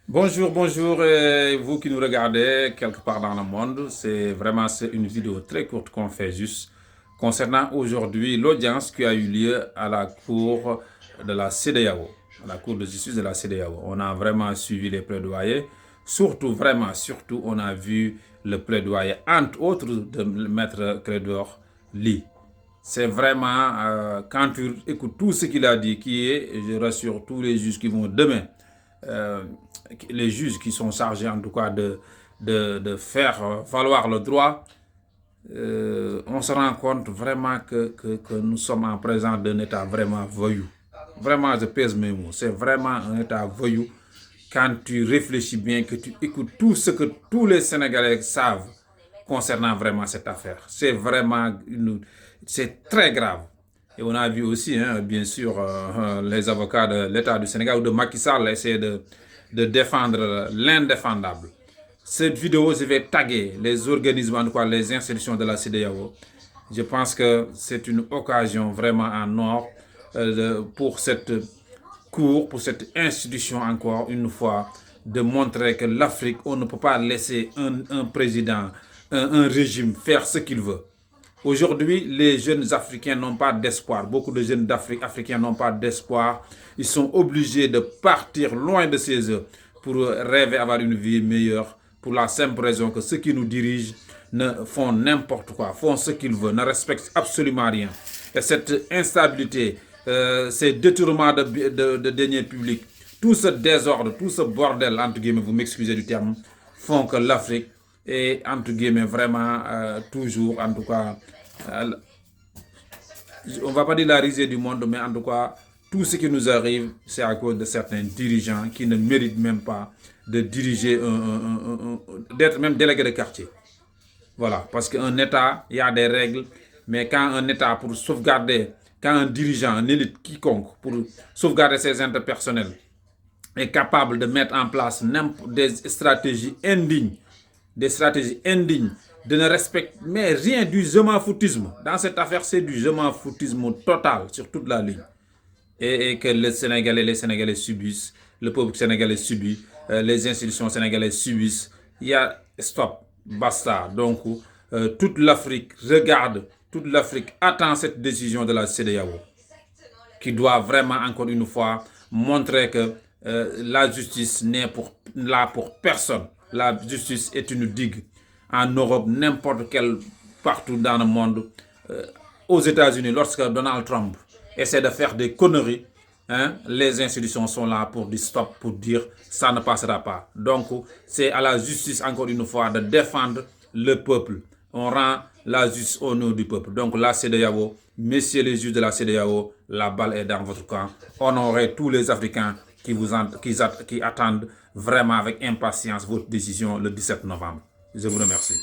Bonjour, bonjour, vous qui nous regardez quelque part dans le monde. C'est une vidéo très courte qu'on fait juste concernant aujourd'hui l'audience qui a eu lieu à la cour de la CEDEAO, à la cour de justice de la CEDEAO. On a vraiment suivi les plaidoyers, surtout, on a vu le plaidoyer, entre autres, de Maître Clédor Ly. C'est vraiment, quand tu écoutes tout ce qu'il a dit, je rassure tous les juges qui vont demain, euh, les juges qui sont chargés en tout cas de faire valoir le droit, on se rend compte vraiment que nous sommes en présence d'un État vraiment voyou. Vraiment, je pèse mes mots, c'est vraiment un État voyou quand tu réfléchis bien, que tu écoutes tout ce que tous les Sénégalais savent concernant vraiment cette affaire. C'est très grave. Et on a vu aussi, hein, bien sûr, les avocats de l'État du Sénégal ou de Macky Sall essayer de défendre l'indéfendable. Cette vidéo, je vais taguer les organismes, en tout cas les institutions de la CEDEAO. Je pense que c'est une occasion vraiment en or pour cette cour, pour cette institution encore une fois, de montrer que l'Afrique, on ne peut pas laisser un président, un régime faire ce qu'il veut. Aujourd'hui, les jeunes Africains n'ont pas d'espoir. Beaucoup de jeunes Africains n'ont pas d'espoir. Ils sont obligés de partir loin de chez eux pour rêver avoir une vie meilleure, pour la simple raison que ceux qui nous dirigent ne font n'importe quoi, font ce qu'ils veulent, ne respectent absolument rien. Et cette instabilité, ces détournements de deniers publics, tout ce désordre, tout ce bordel, entre guillemets, vous m'excusez du terme, font que l'Afrique est, entre guillemets, vraiment toujours, en tout cas, euh, on ne va pas dire la risée du monde, mais en tout cas, tout ce qui nous arrive, c'est à cause de certains dirigeants qui ne méritent même pas de diriger, d'être même délégué de quartier. Voilà, parce qu'un État, il y a des règles, mais quand un État, pour sauvegarder, quand un dirigeant, un élite, quiconque, pour sauvegarder ses intérêts personnels, est capable de mettre en place des stratégies indignes, de ne respecter mais rien du je m'en foutisme. Dans cette affaire, c'est du je m'en foutisme total sur toute la ligne. Et que les Sénégalais subissent, le peuple sénégalais subit, les institutions sénégalaises subissent. Il y a stop, basta. Donc, toute l'Afrique regarde, toute l'Afrique attend cette décision de la CEDEAO qui doit vraiment, encore une fois, montrer que la justice n'est là pour personne. La justice est une digue. En Europe, n'importe quel, partout dans le monde, aux États-Unis, lorsque Donald Trump essaie de faire des conneries, hein, les institutions sont là pour dire stop, pour dire ça ne passera pas. Donc, c'est à la justice, encore une fois, de défendre le peuple. On rend la justice au nom du peuple. Donc, la CEDEAO, messieurs les juges de la CEDEAO, la balle est dans votre camp. Honorez tous les Africains qui attendent vraiment avec impatience votre décision le 17 novembre. Je vous remercie.